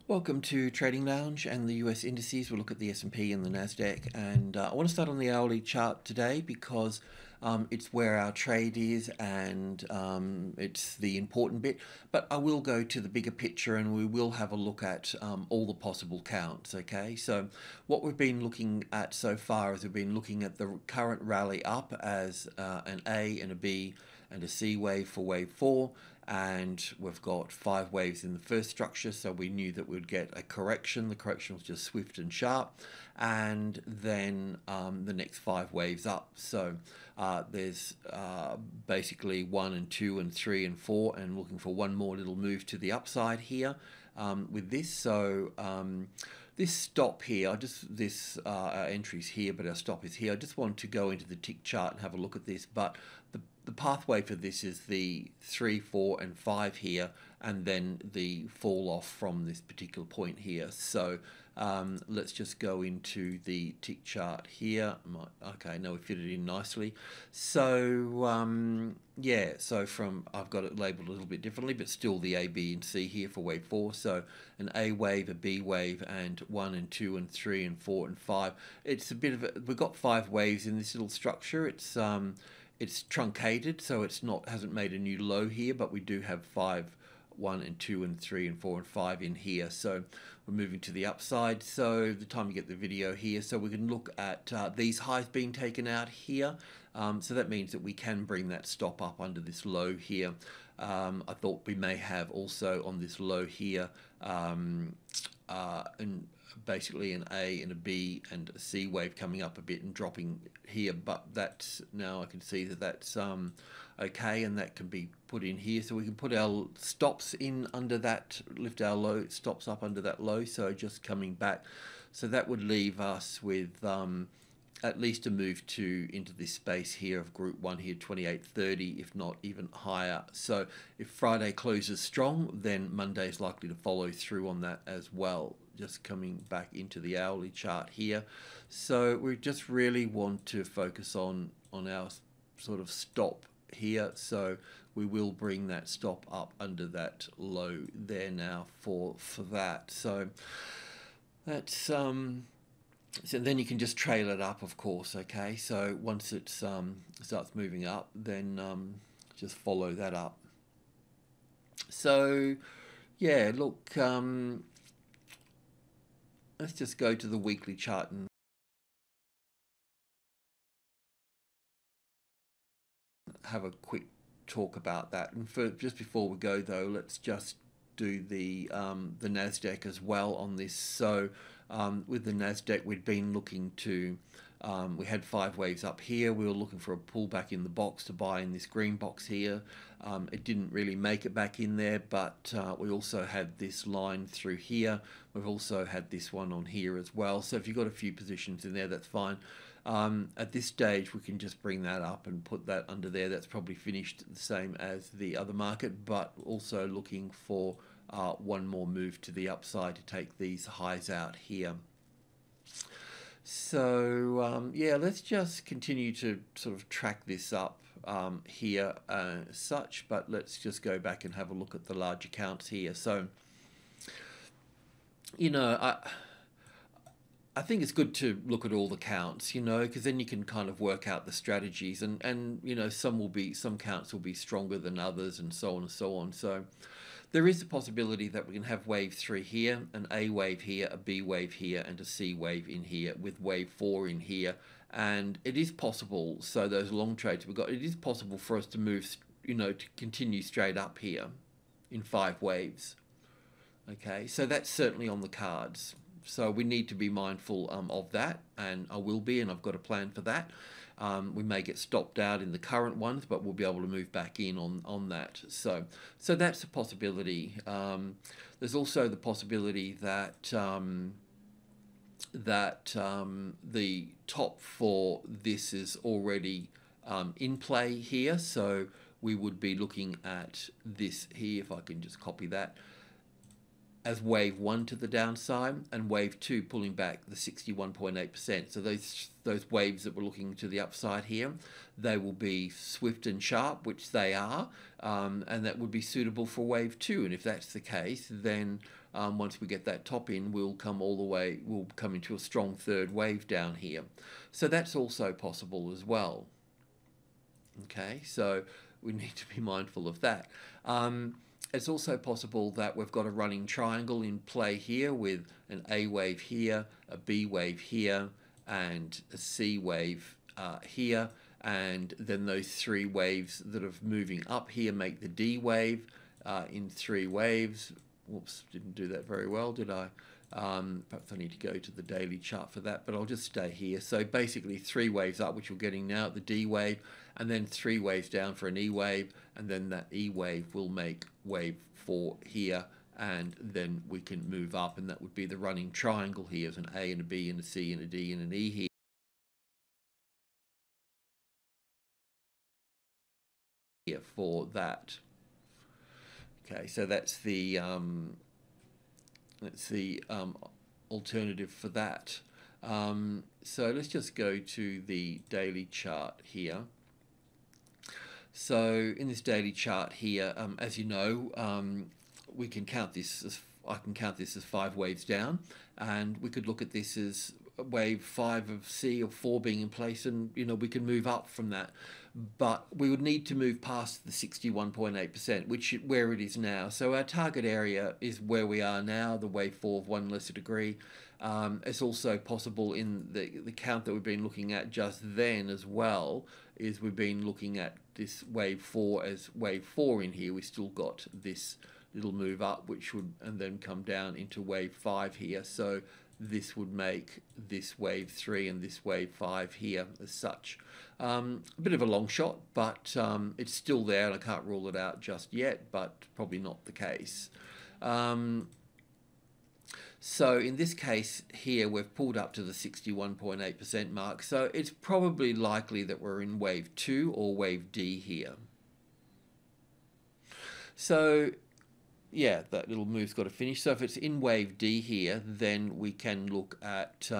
Welcome to Trading Lounge and the US indices. We'll look at the S&P and the NASDAQ, and I want to start on the hourly chart today because it's where our trade is and it's the important bit, but I will go to the bigger picture and we will have a look at all the possible counts. Okay, so what we've been looking at so far is we've been looking at the current rally up as an A and a B and a C wave for wave 4, and we've got 5 waves in the first structure, so we knew that we'd get a correction. The correction was just swift and sharp, and then the next 5 waves up. So there's basically 1 and 2 and 3 and 4, and looking for one more little move to the upside here with this. So this stop here, our entry's here, but our stop is here. I just want to go into the tick chart and have a look at this, but the pathway for this is the 3, 4, and 5 here, and then the fall off from this particular point here. So let's just go into the tick chart here. Okay, now we fit it in nicely. So yeah, so I've got it labeled a little bit differently, but still the A, B, and C here for wave 4. So an A wave, a B wave, and 1 and 2 and 3 and 4 and 5. It's a bit of we've got 5 waves in this little structure. It's truncated, so hasn't made a new low here, but we do have 5, 1 and 2 and 3 and 4 and 5 in here. So we're moving to the upside. So the time you get the video here, so we can look at these highs being taken out here. So that means that we can bring that stop up under this low here. I thought we may have also on this low here and basically an A and a B and a C wave coming up a bit and dropping here, but that's now I can see that that's okay, and that can be put in here, so we can put our stops in under that, lift our low stops up under that low. So just coming back, so that would leave us with at least a move into this space here of group 1 here, 28.30, if not even higher. So if Friday closes strong, then Monday is likely to follow through on that as well. Just coming back into the hourly chart here. So we just really want to focus on our sort of stop here. So we will bring that stop up under that low there now for that. So that's so then you can just trail it up, of course. Okay, so once it starts moving up, then just follow that up. So yeah, look, let's just go to the weekly chart and have a quick talk about that. And just before we go though, let's just do the NASDAQ as well on this. So with the NASDAQ, we'd been looking to, we had 5 waves up here. We were looking for a pullback in the box to buy in this green box here. It didn't really make it back in there, but we also had this line through here. We've also had this one on here as well. So if you've got a few positions in there, that's fine. At this stage, we can just bring that up and put that under there. That's probably finished the same as the other market, but also looking for one more move to the upside to take these highs out here. So yeah, let's just continue to sort of track this up here such, but let's just go back and have a look at the large accounts here. So you know, I think it's good to look at all the counts, you know, because then you can kind of work out the strategies, and you know, some counts will be stronger than others, and so on and so on. So there is a possibility that we can have wave 3 here, an A wave here, a B wave here, and a C wave in here, with wave 4 in here. And it is possible, so those long trades we've got, it is possible for us to move, you know, to continue straight up here in 5 waves. Okay, so that's certainly on the cards. So we need to be mindful of that, and I will be, and I've got a plan for that. We may get stopped out in the current ones, but we'll be able to move back in on that. So that's a possibility. There's also the possibility that the top for this is already in play here. So we would be looking at this here, if I can just copy that, as wave 1 to the downside, and wave 2 pulling back the 61.8%. So those waves that we're looking to the upside here, they will be swift and sharp, which they are, and that would be suitable for wave 2. And if that's the case, then once we get that top in, we'll come all the way, we'll come into a strong third wave down here. So that's also possible as well. Okay, so we need to be mindful of that. It's also possible that we've got a running triangle in play here with an A wave here, a B wave here, and a C wave here, and then those three waves that are moving up here make the D wave in three waves. Whoops, didn't do that very well, did I? Perhaps I need to go to the daily chart for that, but I'll just stay here. So basically three waves up, which we're getting now at the D wave, and then three waves down for an E wave, and then that E wave will make wave 4 here, and then we can move up, and that would be the running triangle here as an A and a B and a C and a D and an E here for that. Okay, so that's the alternative for that. So let's just go to the daily chart here. So in this daily chart here, as you know, we can count this as, I can count this as 5 waves down, and we could look at this as wave 5 of C or 4 being in place, and you know, we can move up from that, but we would need to move past the 61.8%, which where it is now. So our target area is where we are now, the wave 4 of 1 lesser degree. It's also possible in the count that we've been looking at just then as well, is we've been looking at this wave 4 as wave 4 in here. We still got this little move up, which would and then come down into wave 5 here. So this would make this wave 3 and this wave 5 here as such. A bit of a long shot, but it's still there, and I can't rule it out just yet, but probably not the case. So in this case here, we've pulled up to the 61.8% mark, so it's probably likely that we're in wave 2 or wave D here. So yeah, that little move's got to finish. So if it's in wave D here, then we can look at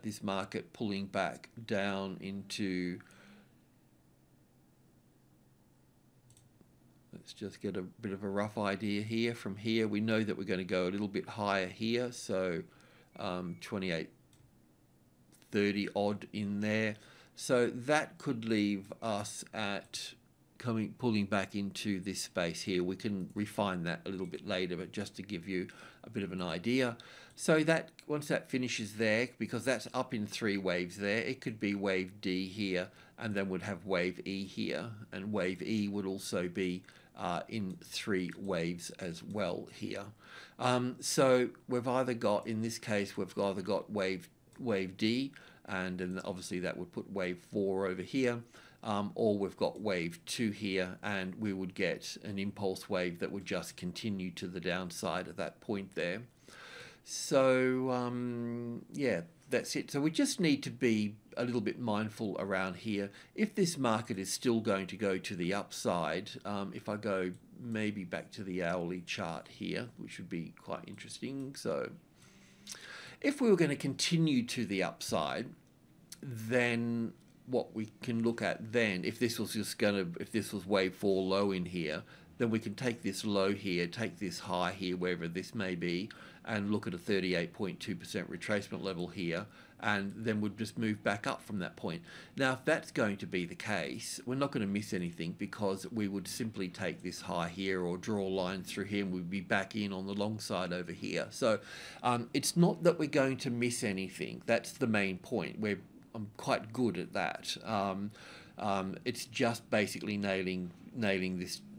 this market pulling back down into, let's just get a bit of a rough idea here. From here, we know that we're going to go a little bit higher here, so 28.30 odd in there. So that could leave us at pulling back into this space here. We can refine that a little bit later, but just to give you a bit of an idea. So that once that finishes there, because that's up in 3 waves there, it could be wave D here, and then we'd have wave E here, and wave E would also be in 3 waves as well here. So we've either got, in this case, we've either got wave D, and then obviously that would put wave 4 over here, or we've got wave 2 here, and we would get an impulse wave that would just continue to the downside at that point there. So yeah, that's it. So we just need to be a little bit mindful around here. If this market is still going to go to the upside, if I go maybe back to the hourly chart here, which would be quite interesting. So if we were going to continue to the upside, then what we can look at then, if this was wave 4 low in here, then we can take this low here, take this high here, wherever this may be, and look at a 38.2% retracement level here, and then we'd just move back up from that point. Now, if that's going to be the case, we're not going to miss anything, because we would simply take this high here or draw a line through here, and we'd be back in on the long side over here. So it's not that we're going to miss anything. That's the main point. I'm quite good at that. It's just basically nailing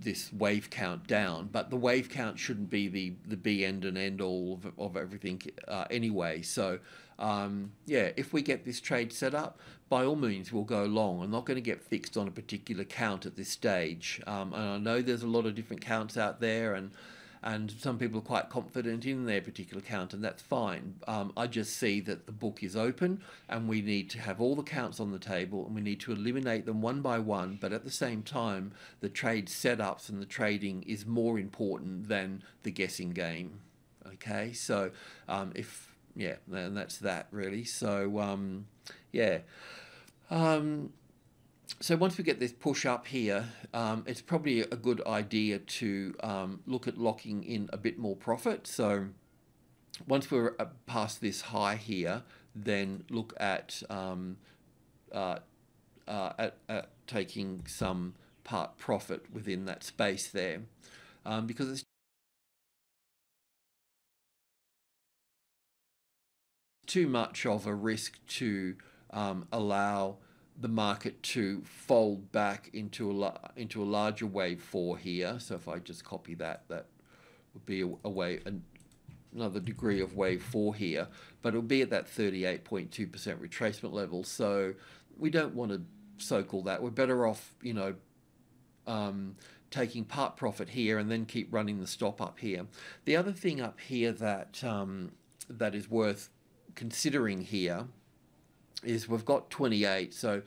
this wave count down, but the wave count shouldn't be the be end and end all of everything anyway. So yeah, if we get this trade set up, by all means we'll go long. I'm not going to get fixed on a particular count at this stage, and I know there's a lot of different counts out there, and some people are quite confident in their particular count, and that's fine. I just see that the book is open, and we need to have all the counts on the table, and we need to eliminate them one by one, but at the same time, the trade setups and the trading is more important than the guessing game. Okay, so yeah, and that's that really. So yeah. So once we get this push up here, it's probably a good idea to look at locking in a bit more profit. So once we're past this high here, then look at taking some part profit within that space there, because it's too much of a risk to allow the market to fold back into a larger wave 4 here. So if I just copy that, that would be another degree of wave 4 here, but it'll be at that 38.2% retracement level. So we don't want to soak all that. We're better off, you know, taking part profit here and then keep running the stop up here. The other thing up here that that is worth considering here is we've got 28, so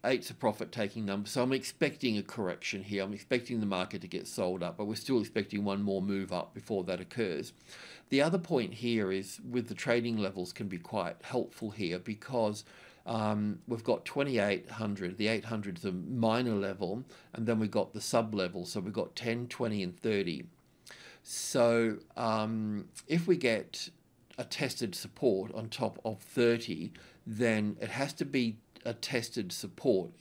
8's a profit taking number, so I'm expecting a correction here. I'm expecting the market to get sold up, but we're still expecting one more move up before that occurs. The other point here is with the trading levels can be quite helpful here, because we've got 2800, the 800 is a minor level, and then we've got the sub level, so we've got 10, 20 and 30. So if we get a tested support on top of 30, then it has to be a tested support,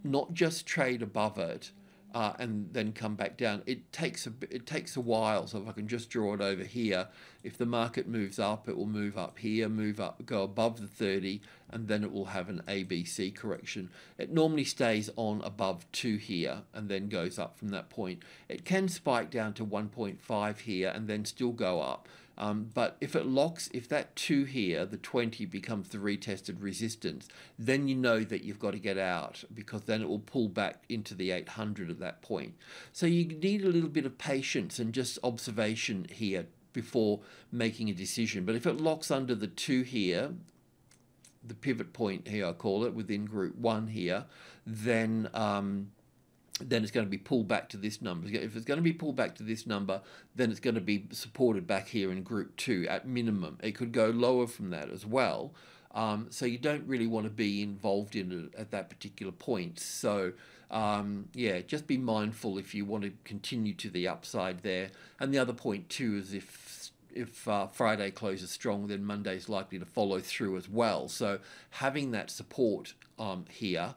not just trade above it and then come back down. It takes a while. So if I can just draw it over here, if the market moves up, it will move up here, move up, go above the 30, and then it will have an ABC correction. It normally stays on above 2 here and then goes up from that point. It can spike down to 1.5 here and then still go up. But if it locks, if that 2 here, the 20, becomes the retested resistance, then you know that you've got to get out, because then it will pull back into the 800 at that point. So you need a little bit of patience and just observation here before making a decision. But if it locks under the 2 here, the pivot point here I call it, within group 1 here, then it's going to be pulled back to this number. If it's going to be pulled back to this number, then it's going to be supported back here in group 2 at minimum. It could go lower from that as well. So you don't really want to be involved in it at that particular point. So yeah, just be mindful if you want to continue to the upside there. And the other point too is if Friday closes strong, then Monday's likely to follow through as well. So having that support here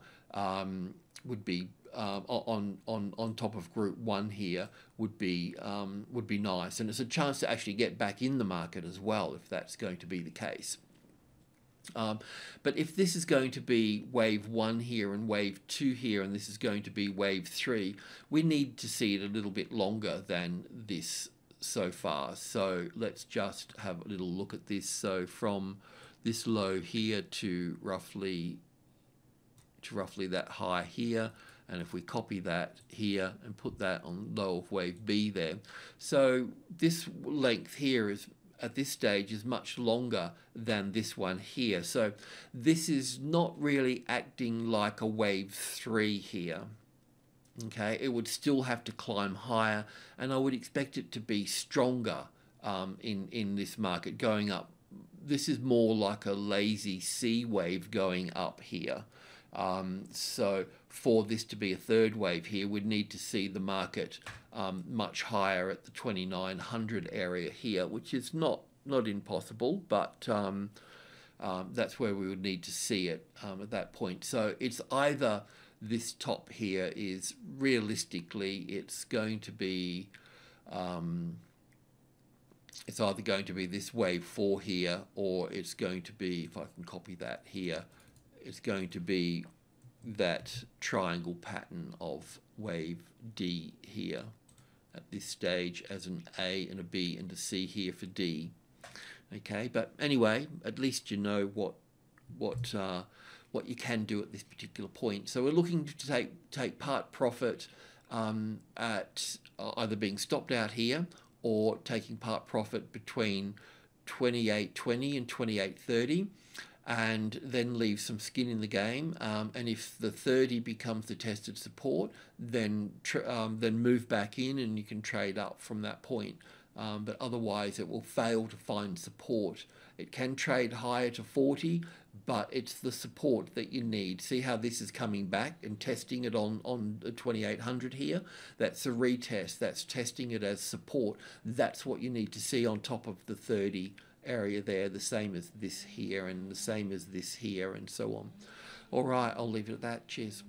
would be on top of group 1 here would be nice, and it's a chance to actually get back in the market as well if that's going to be the case. But if this is going to be wave 1 here and wave 2 here, and this is going to be wave 3, we need to see it a little bit longer than this so far. So let's just have a little look at this. So from this low here to roughly that high here, and if we copy that here and put that on low of wave B there, so this length here is at this stage is much longer than this one here. So this is not really acting like a wave 3 here. Okay, it would still have to climb higher, and I would expect it to be stronger in this market going up. This is more like a lazy C wave going up here. So for this to be a third wave here, we'd need to see the market much higher at the 2900 area here, which is not impossible, but that's where we would need to see it at that point. So it's either this top here is realistically, it's going to be it's either going to be this wave 4 here, or it's going to be, if I can copy that here, it's going to be that triangle pattern of wave D here at this stage as an A and a B and a C here for D. Okay, but anyway, at least you know what you can do at this particular point. So we're looking to take part profit at either being stopped out here or taking part profit between 28.20 and 28.30, and then leave some skin in the game. And if the 30 becomes the tested support, then move back in and you can trade up from that point. But otherwise, it will fail to find support It can trade higher to 40, but it's the support that you need. See how this is coming back and testing it on the 2800 here? That's a retest. That's testing it as support. That's what you need to see on top of the 30 area there, the same as this here and the same as this here and so on. All right, I'll leave it at that. Cheers.